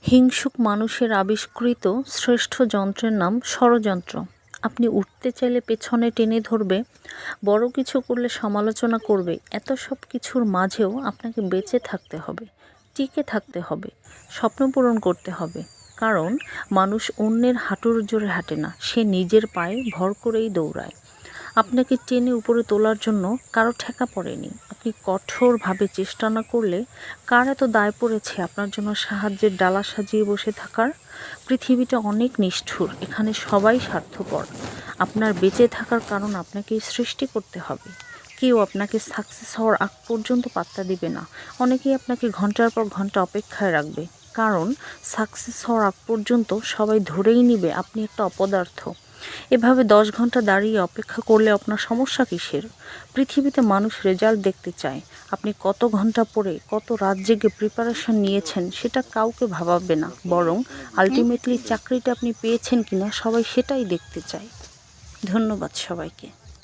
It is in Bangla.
হিংসুক মানুষের আবিষ্কৃত শ্রেষ্ঠ যন্ত্রের নাম ষড়যন্ত্র। আপনি উঠতে চাইলে পেছনে টেনে ধরবে, বড় কিছু করলে সমালোচনা করবে। এত সব কিছুর মাঝেও আপনাকে বেঁচে থাকতে হবে, টিকে থাকতে হবে, স্বপ্ন পূরণ করতে হবে। কারণ মানুষ অন্যের হাঁটুর জোরে হাঁটে না, সে নিজের পায়ে ভর করেই দৌড়ায়। আপনাকে টেনে উপরে তোলার জন্য কারো ঠেকা পড়েনি। আপনি কঠোরভাবে চেষ্টা না করলে কার এত দায় পড়েছে আপনার জন্য সাহায্যের ডালা সাজিয়ে বসে থাকার? পৃথিবীটা অনেক নিষ্ঠুর, এখানে সবাই স্বার্থপর। আপনার বেঁচে থাকার কারণ আপনাকেই সৃষ্টি করতে হবে। কেউ আপনাকে সাকসেস হওয়ার আগ পর্যন্ত পাত্তা দিবে না। অনেকেই আপনাকে ঘন্টার পর ঘন্টা অপেক্ষায় রাখবে, কারণ সাকসেস হওয়ার আগ পর্যন্ত সবাই ধরেই নিবে আপনি একটা অপদার্থ। এভাবে 10 ঘন্টা দাঁড়িয়ে অপেক্ষা করলে আপনার সমস্যা কিসের? পৃথিবীতে মানুষ রেজাল্ট দেখতে চায়। আপনি কত ঘন্টা পড়ে, কত রাত জেগে প্রিপারেশন নিয়েছেন সেটা কাউকে ভাবাবে না, বরং আলটিমেটলি চাকরিটা আপনি পেয়েছেন কিনা সবাই সেটাই দেখতে চায়। ধন্যবাদ সবাইকে।